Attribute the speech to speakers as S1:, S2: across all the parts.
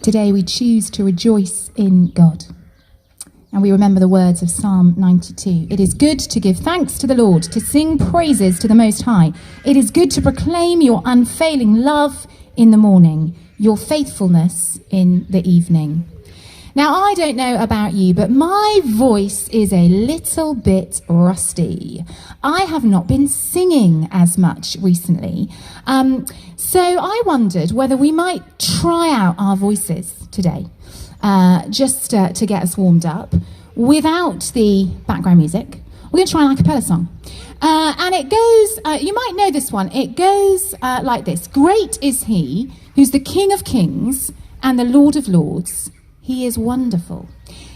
S1: Today we choose to rejoice in God. And we remember the words of Psalm 92. It is good to give thanks to the Lord, to sing praises to the Most High. It is good to proclaim your unfailing love in the morning, your faithfulness in the evening. Now, I don't know about you, but my voice is a little bit rusty. I have not been singing as much recently. So I wondered whether we might try out our voices today, just to get us warmed up, without the background music. We're going to try an a cappella song. And it goes, you might know this one, it goes like this. Great is he who's the King of Kings and the Lord of Lords. He is wonderful.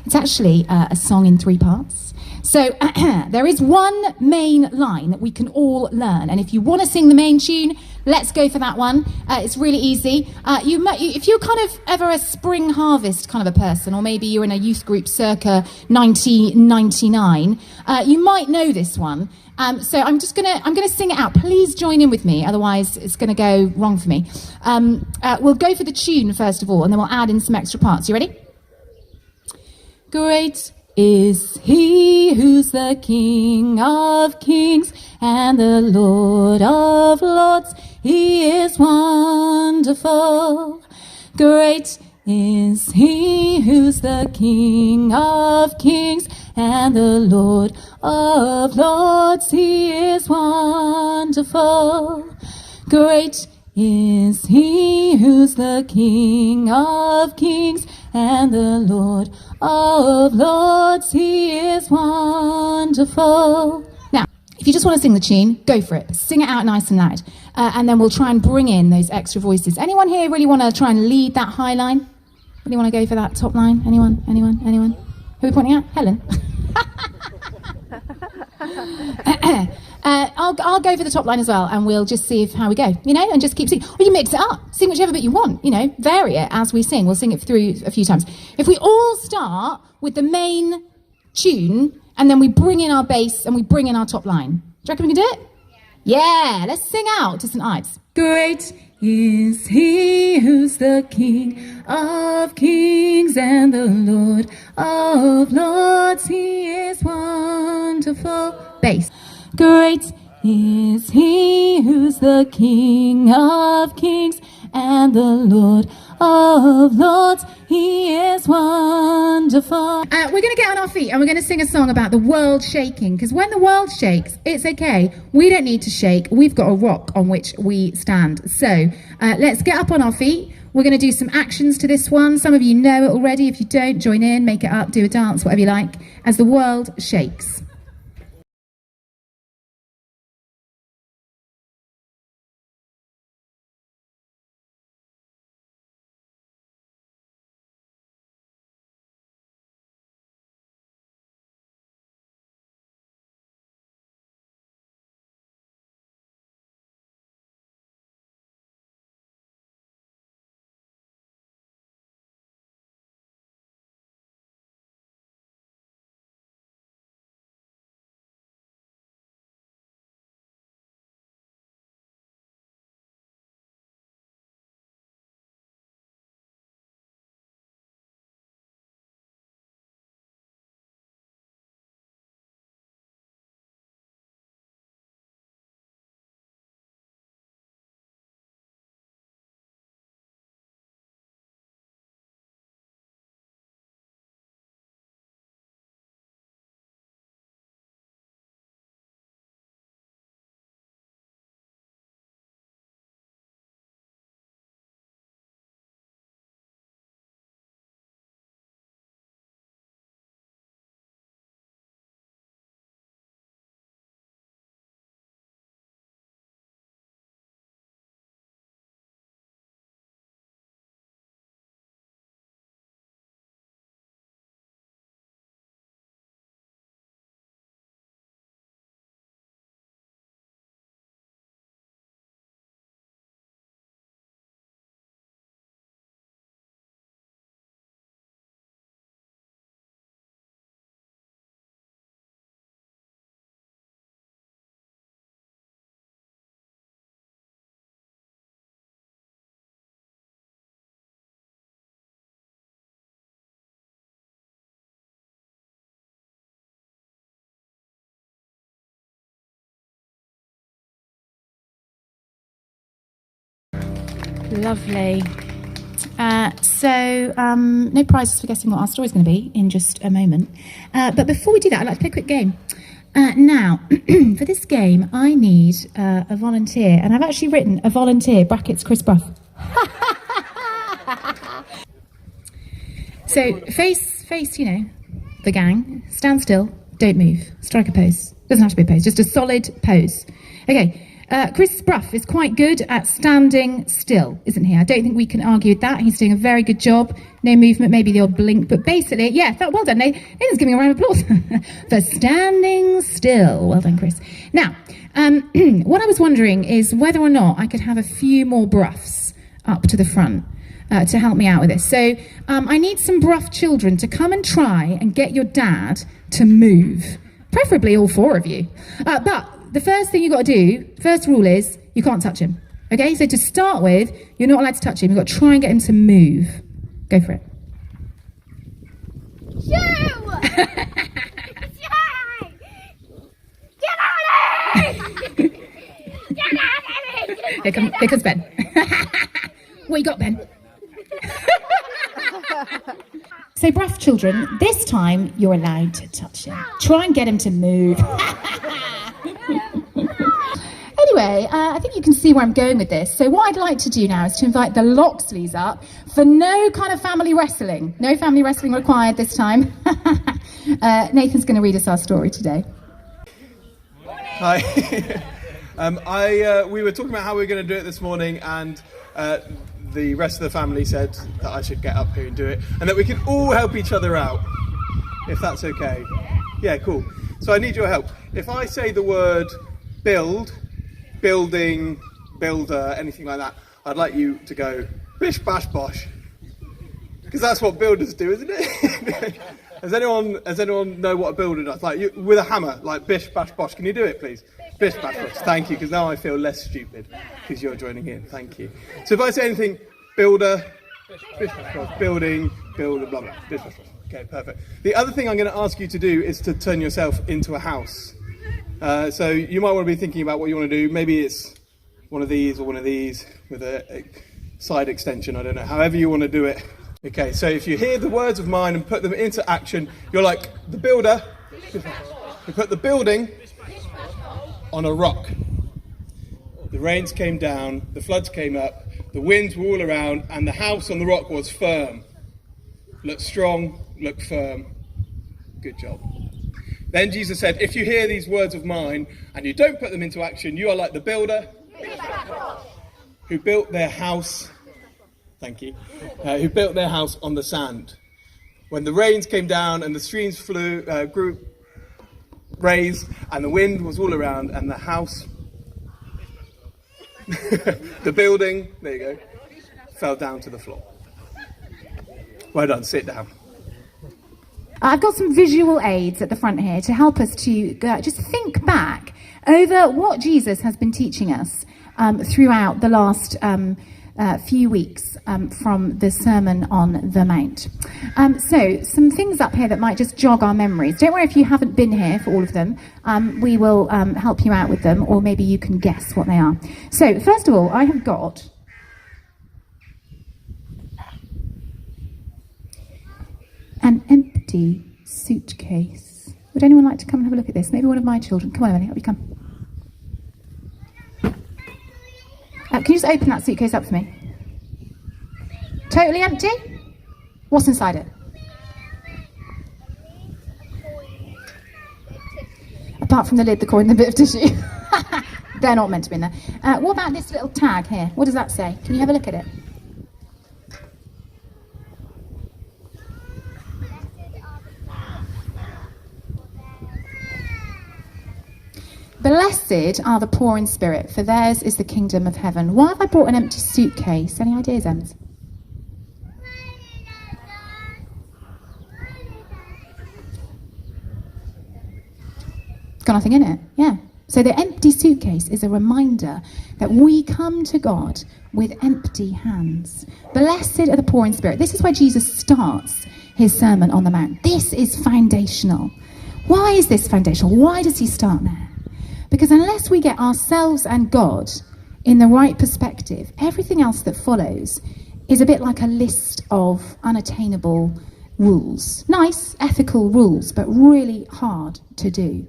S1: It's actually a song in 3 parts. So there is one main line that we can all learn. And if you want to sing the main tune, let's go for that one. It's really easy. If you're kind of ever a spring harvest kind of a person, or maybe you're in a youth group circa 1999, you might know this one. So I'm gonna sing it out. Please join in with me, otherwise it's gonna go wrong for me. We'll go for the tune first of all, and then we'll add in some extra parts. You ready? Great is he who's the King of Kings and the Lord of Lords. He is wonderful. Great is he who's the King of Kings and the Lord of Lords. He is wonderful. Great is he who's the King of Kings and the Lord of Lords. He is wonderful. Now, if you just want to sing the tune, go for it. Sing it out nice and loud. And then we'll try and bring in those extra voices. Anyone here really want to try and lead that high line? Really want to go for that top line? Anyone? Anyone? Anyone? Who are we pointing at? Helen? I'll go for the top line as well, and we'll just see how we go, and just keep singing. Or you mix it up, sing whichever bit you want, vary it as we sing. We'll sing it through a few times. If we all start with the main tune, and then we bring in our bass and we bring in our top line. Do you reckon we can do it? Yeah, let's sing out to St. Ives. Great is he who's the King of Kings and the Lord of Lords. He is wonderful. Bass. Great is he who's the King of Kings and the Lord of Lords. He is wonderful. We're going to get on our feet and we're going to sing a song about the world shaking, because when the world shakes, it's okay. We don't need to shake. We've got a rock on which we stand. So let's get up on our feet. We're going to do some actions to this one. Some of you know it already. If you don't, join in, make it up, do a dance, whatever you like, as the world shakes. Lovely. No prizes for guessing what our story's going to be in just a moment. But before we do that, I'd like to play a quick game. Now, for this game, I need a volunteer. And I've actually written a volunteer, brackets Chris Bruff. So, face, the gang. Stand still. Don't move. Strike a pose. Doesn't have to be a pose, just a solid pose. Okay. Chris Bruff is quite good at standing still, isn't he? I don't think we can argue with that. He's doing a very good job. No movement, maybe the odd blink, but basically, yeah, well done. Nathan's giving a round of applause for standing still. Well done, Chris. Now, what I was wondering is whether or not I could have a few more Bruffs up to the front to help me out with this. So I need some Bruff children to come and try and get your dad to move, preferably all four of you. But the first thing you've got to do, first rule is, you can't touch him. Okay, so to start with, you're not allowed to touch him. You've got to try and get him to move. Go for it.
S2: Shoo! Get out of here! Get out of here!
S1: Here comes Ben. What you got, Ben? So, Bruff children, this time you're allowed to touch him. Try and get him to move. Anyway, I think you can see where I'm going with this. So what I'd like to do now is to invite the Locksleys up for no kind of family wrestling. No family wrestling required this time. Nathan's going to read us our story today.
S3: Hi. We were talking about how we were going to do it this morning, and the rest of the family said that I should get up here and do it, and that we could all help each other out, if that's okay. Yeah, cool. So I need your help. If I say the word build, building, builder, anything like that, I'd like you to go bish bash bosh, because that's what builders do, isn't it? Does anyone know what a builder does? Like with a hammer, like bish bash bosh. Can you do it, please? Bish bash bosh. Thank you, because now I feel less stupid because you're joining in. Thank you. So if I say anything, builder, bish bash bosh, building, builder, blah blah, bish bash bosh. Okay, perfect. The other thing I'm going to ask you to do is to turn yourself into a house. So you might want to be thinking about what you want to do. Maybe it's one of these or one of these with a side extension. I don't know. However you want to do it. Okay, so if you hear the words of mine and put them into action, you're like the builder. You put the building on a rock. The rains came down, the floods came up, the winds were all around, and the house on the rock was firm. Look strong, look firm. Good job. Then Jesus said, if you hear these words of mine and you don't put them into action, you are like the builder who built their house, who built their house on the sand. When the rains came down and the streams grew, raised, and the wind was all around, and the house, the building, there you go, fell down to the floor. Well done, sit down.
S1: I've got some visual aids at the front here to help us to just think back over what Jesus has been teaching us throughout the last few weeks from the Sermon on the Mount. So some things up here that might just jog our memories. Don't worry if you haven't been here for all of them. We will help you out with them, or maybe you can guess what they are. So first of all, I have got an empty suitcase. Would anyone like to come and have a look at this? Maybe one of my children. Come on, Emily, help me come. Can you just open that suitcase up for me? Totally empty? What's inside it? Apart from the lid, the coin, and the bit of tissue. They're not meant to be in there. What about this little tag here? What does that say? Can you have a look at it? Blessed are the poor in spirit, for theirs is the kingdom of heaven. Why have I brought an empty suitcase? Any ideas, Ems? Got nothing in it? Yeah. So the empty suitcase is a reminder that we come to God with empty hands. Blessed are the poor in spirit. This is where Jesus starts his Sermon on the Mount. This is foundational. Why is this foundational? Why does he start there? Because unless we get ourselves and God in the right perspective, everything else that follows is a bit like a list of unattainable rules. Nice, ethical rules, but really hard to do.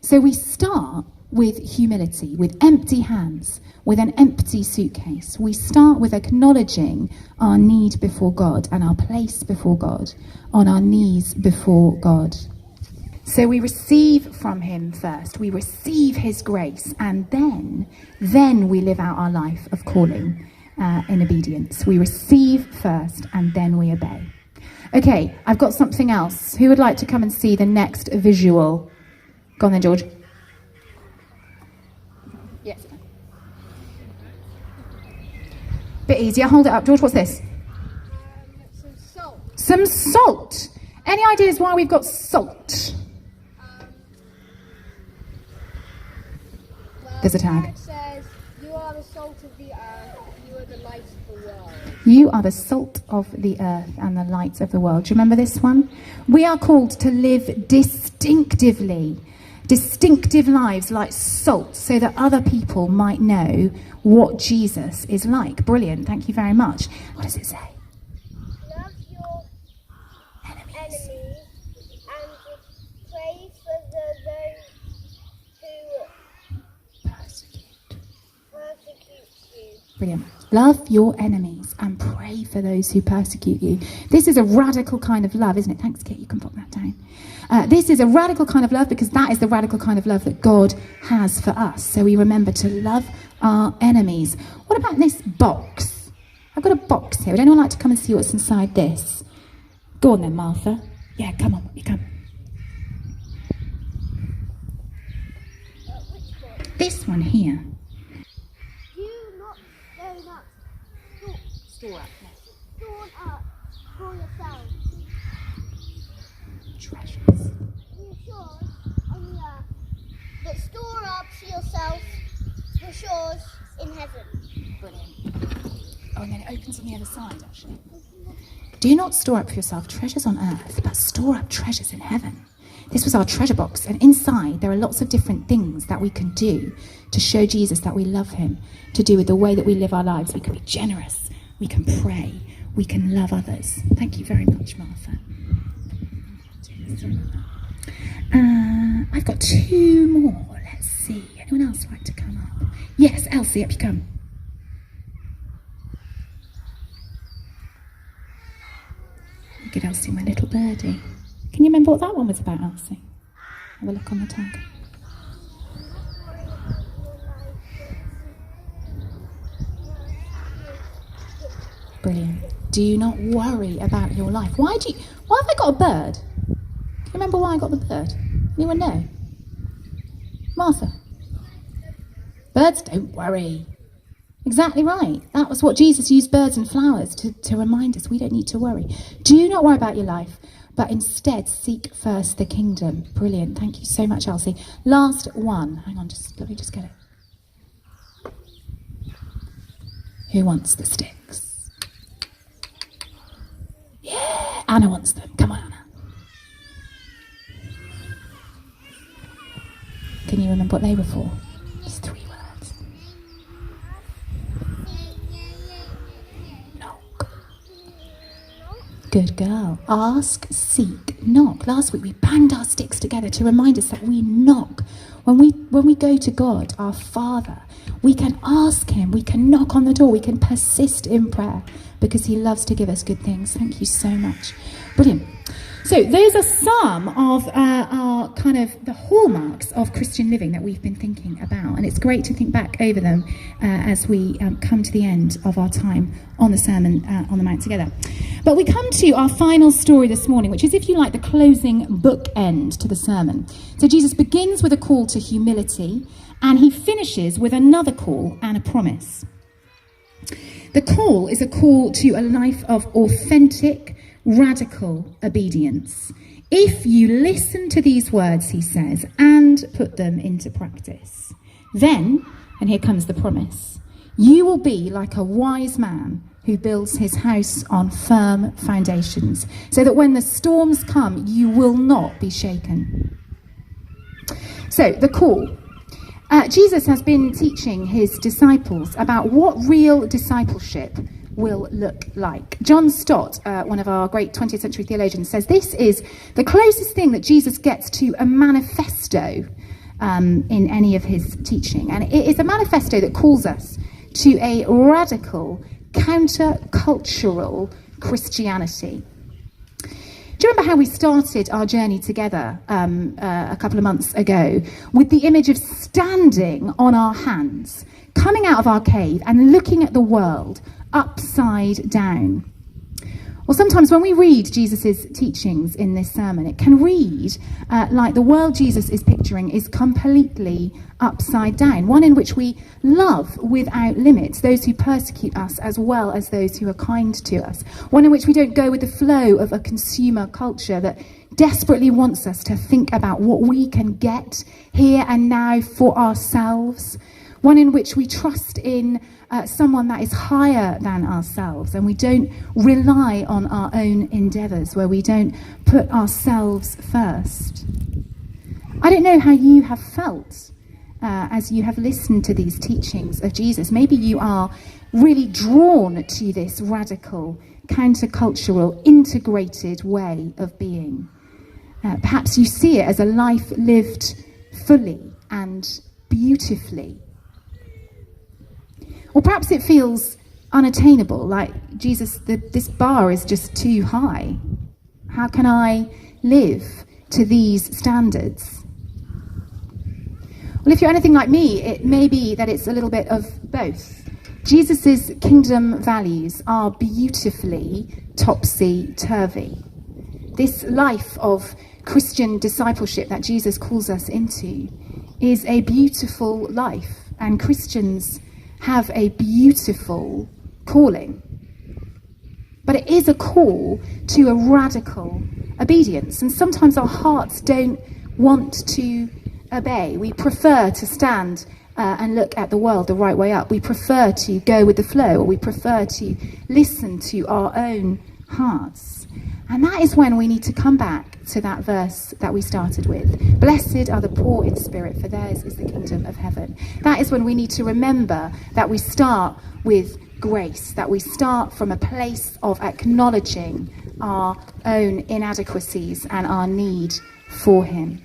S1: So we start with humility, with empty hands, with an empty suitcase. We start with acknowledging our need before God and our place before God, on our knees before God. So we receive from him first, we receive his grace, and then we live out our life of calling in obedience. We receive first and then we obey. Okay, I've got something else. Who would like to come and see the next visual? Go on then, George. Yes. Bit easier. Hold it up. George, what's this?
S2: Some salt.
S1: Some salt. Any ideas why we've got salt? There's a tag.
S2: It says, "You are the salt of the earth. You are the light of the world."
S1: You are the salt of the earth and the light of the world. Do you remember this one? We are called to live distinctive lives like salt, so that other people might know what Jesus is like. Brilliant. Thank you very much. What does it say?
S2: Love your enemies and pray for those who persecute you.
S1: Brilliant. Love your enemies and pray for those who persecute you. This is a radical kind of love, isn't it? Thanks, Kit. You can pop that down. This is a radical kind of love because that is the radical kind of love that God has for us. So we remember to love our enemies. What about this box? I've got a box here. Would anyone like to come and see what's inside this? Go on then, Martha. Yeah, come on. You come.
S2: Which one?
S1: This one here.
S2: Store up for yourself.
S1: Treasures.
S2: Yours on the earth, but store up for yourself treasures in heaven.
S1: Brilliant. Oh, and then it opens on the other side, actually. Do not store up for yourself treasures on earth, but store up treasures in heaven. This was our treasure box, and inside there are lots of different things that we can do to show Jesus that we love him, to do with the way that we live our lives. We can be generous. We can pray. We can love others. Thank you very much, Martha. I've got 2 more. Let's see. Anyone else like to come up? Yes, Elsie, up you come. Look at Elsie, my little birdie. Can you remember what that one was about, Elsie? Have a look on the tag. Brilliant. Do not worry about your life. Why have I got a bird? Do you remember why I got the bird? Anyone know? Martha? Birds don't worry. Exactly right. That was what Jesus used birds and flowers to remind us. We don't need to worry. Do not worry about your life, but instead seek first the kingdom. Brilliant. Thank you so much, Elsie. Last one. Hang on, let me just get it. Who wants the sticks? Yeah, Anna wants them. Come on, Anna. Can you remember what they were for? It's 3 words. Knock. Good girl. Ask, seek, knock. Last week we banged our sticks together to remind us that we knock. When we go to God, our Father, we can ask him, we can knock on the door, we can persist in prayer because he loves to give us good things. Thank you so much. Brilliant. So those are some of our kind of the hallmarks of Christian living that we've been thinking about. And it's great to think back over them as we come to the end of our time on the Sermon on the Mount together. But we come to our final story this morning, which is, if you like, the closing bookend to the sermon. So Jesus begins with a call to humility, and he finishes with another call and a promise. The call is a call to a life of authentic, radical obedience. If you listen to these words, he says, and put them into practice, then, and here comes the promise, you will be like a wise man who builds his house on firm foundations, so that when the storms come, you will not be shaken. So, the call. Jesus has been teaching his disciples about what real discipleship will look like. John Stott, one of our great 20th century theologians, says this is the closest thing that Jesus gets to a manifesto in any of his teaching. And it is a manifesto that calls us to a radical, counter-cultural Christianity. Do you remember how we started our journey together a couple of months ago with the image of standing on our hands, coming out of our cave and looking at the world upside down? Well, sometimes when we read Jesus' teachings in this sermon, it can read like the world Jesus is picturing is completely upside down, one in which we love without limits those who persecute us as well as those who are kind to us, one in which we don't go with the flow of a consumer culture that desperately wants us to think about what we can get here and now for ourselves, one in which we trust in someone that is higher than ourselves, and we don't rely on our own endeavours, where we don't put ourselves first. I don't know how you have felt as you have listened to these teachings of Jesus. Maybe you are really drawn to this radical, countercultural, integrated way of being. Perhaps you see it as a life lived fully and beautifully. Or perhaps it feels unattainable, like, Jesus, this bar is just too high. How can I live to these standards? Well, if you're anything like me, it may be that it's a little bit of both. Jesus' kingdom values are beautifully topsy-turvy. This life of Christian discipleship that Jesus calls us into is a beautiful life, and Christians have a beautiful calling. But it is a call to a radical obedience, and sometimes our hearts don't want to obey. We prefer to stand and look at the world the right way up. We prefer to go with the flow, or we prefer to listen to our own hearts. And that is when we need to come back to that verse that we started with. Blessed are the poor in spirit, for theirs is the kingdom of heaven. That is when we need to remember that we start with grace, that we start from a place of acknowledging our own inadequacies and our need for him.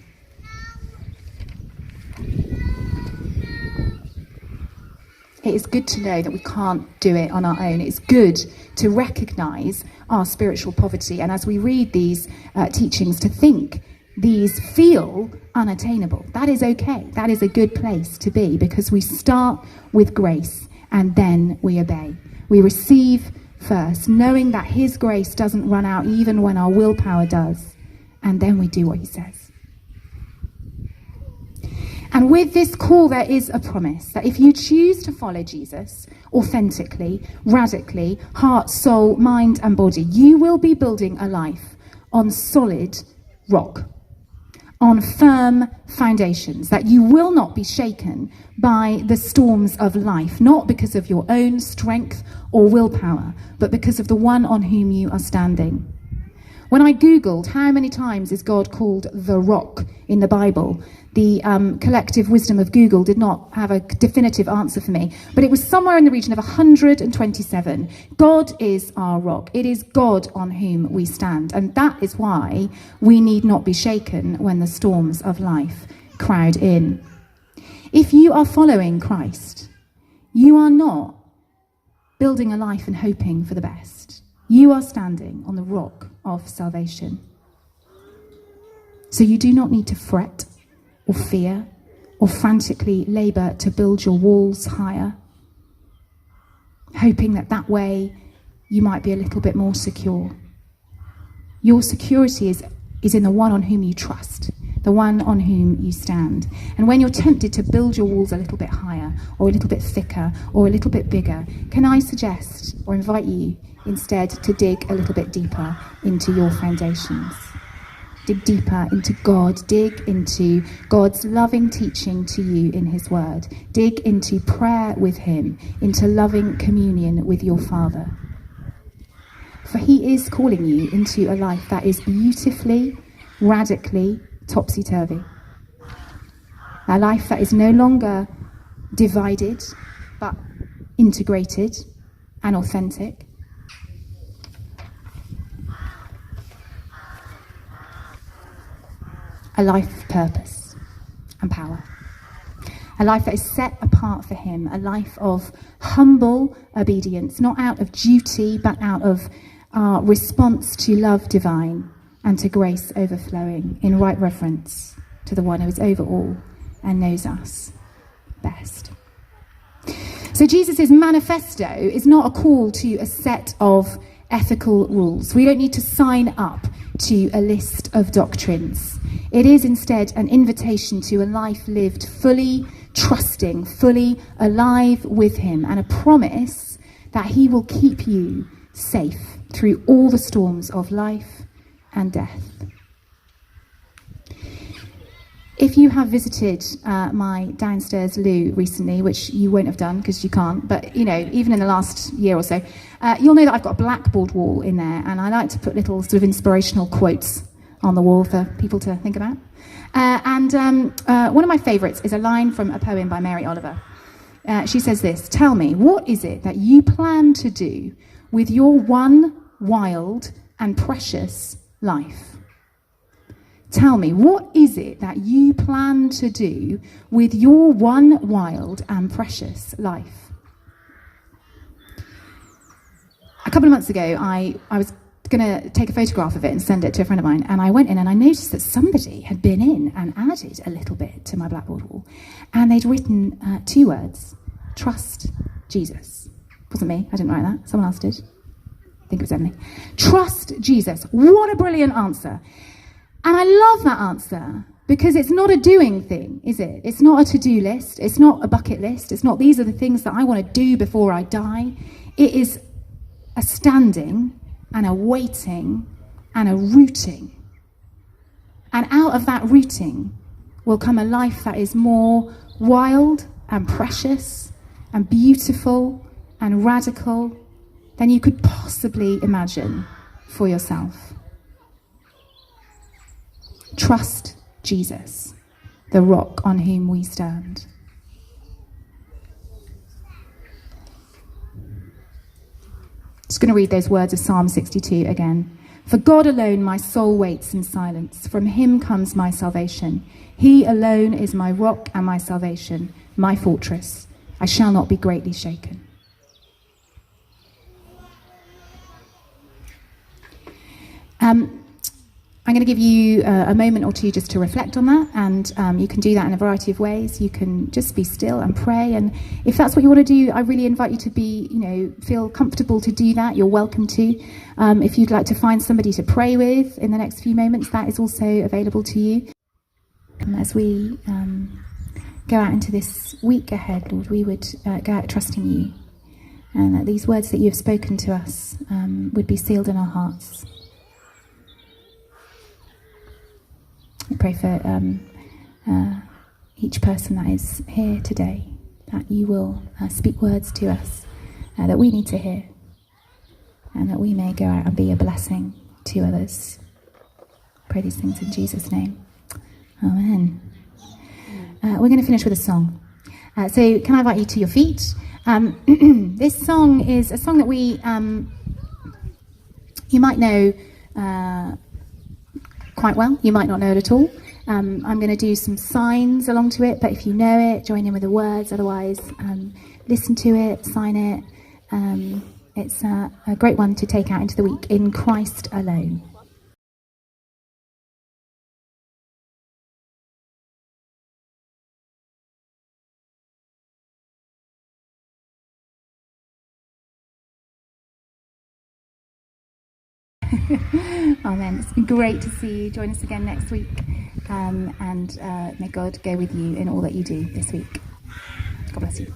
S1: It is good to know that we can't do it on our own. It's good to recognise our spiritual poverty, and as we read these teachings, to think these feel unattainable. That is okay. That is a good place to be, because we start with grace and then we obey. We receive first, knowing that his grace doesn't run out even when our willpower does, and then we do what he says. And with this call, there is a promise that if you choose to follow Jesus authentically, radically, heart, soul, mind, and body, you will be building a life on solid rock, on firm foundations, that you will not be shaken by the storms of life, not because of your own strength or willpower, but because of the one on whom you are standing. When I Googled how many times is God called the rock in the Bible, the collective wisdom of Google did not have a definitive answer for me, but it was somewhere in the region of 127. God is our rock. It is God on whom we stand, and that is why we need not be shaken when the storms of life crowd in. If you are following Christ, you are not building a life and hoping for the best. You are standing on the rock of salvation. So you do not need to fret or fear or frantically labour to build your walls higher, hoping that way you might be a little bit more secure. Your security is in the one on whom you trust, the one on whom you stand. And when you're tempted to build your walls a little bit higher or a little bit thicker or a little bit bigger, can I suggest or invite you instead to dig a little bit deeper into your foundations? Dig deeper into God. Dig into God's loving teaching to you in his word. Dig into prayer with him, into loving communion with your Father. For he is calling you into a life that is beautifully, radically topsy-turvy. A life that is no longer divided, but integrated and authentic. A life of purpose and power. A life that is set apart for him. A life of humble obedience, not out of duty, but out of our response to love divine and to grace overflowing in right reverence to the one who is over all and knows us best. So Jesus' manifesto is not a call to a set of ethical rules. We don't need to sign up to a list of doctrines. It is instead an invitation to a life lived fully trusting, fully alive with him, and a promise that he will keep you safe through all the storms of life and death. If you have visited my downstairs loo recently, which you won't have done because you can't, but even in the last year or so, you'll know that I've got a blackboard wall in there, and I like to put little sort of inspirational quotes on the wall for people to think about. And one of my favourites is a line from a poem by Mary Oliver. She says this: "Tell me, what is it that you plan to do with your one wild and precious life? Tell me, what is it that you plan to do with your one wild and precious life?" A couple of months ago, I was going to take a photograph of it and send it to a friend of mine, and I went in and I noticed that somebody had been in and added a little bit to my blackboard wall, and they'd written 2 words: "Trust Jesus." It wasn't me, I didn't write that, someone else did. I think it was Emily. Trust Jesus. What a brilliant answer. And I love that answer because it's not a doing thing, is it? It's not a to-do list. It's not a bucket list. It's not these are the things that I want to do before I die. It is a standing and a waiting and a rooting. And out of that rooting will come a life that is more wild and precious and beautiful and radical than you could possibly imagine for yourself. Trust Jesus, the rock on whom we stand. Just going to read those words of Psalm 62 again. "For God alone my soul waits in silence. From him comes my salvation. He alone is my rock and my salvation, my fortress. I shall not be greatly shaken." I'm going to give you a moment or two just to reflect on that, and you can do that in a variety of ways. You can just be still and pray, and if that's what you want to do, I really invite you to feel comfortable to do that. You're welcome to. If you'd like to find somebody to pray with in the next few moments, that is also available to you. As we go out into this week ahead, Lord, we would go out trusting you, and that these words that you have spoken to us would be sealed in our hearts. I pray for each person that is here today, that you will speak words to us that we need to hear, and that we may go out and be a blessing to others. Pray these things in Jesus' name. Amen. We're going to finish with a song. So can I invite you to your feet? This song is a song that we, you might know quite well. You might not know it at all. I'm going to do some signs along to it, but if you know it, join in with the words. Otherwise, listen to it, sign it. It's a great one to take out into the week. In Christ Alone. Amen. It's been great to see you. Join us again next week, and may God go with you in all that you do this week. God bless you.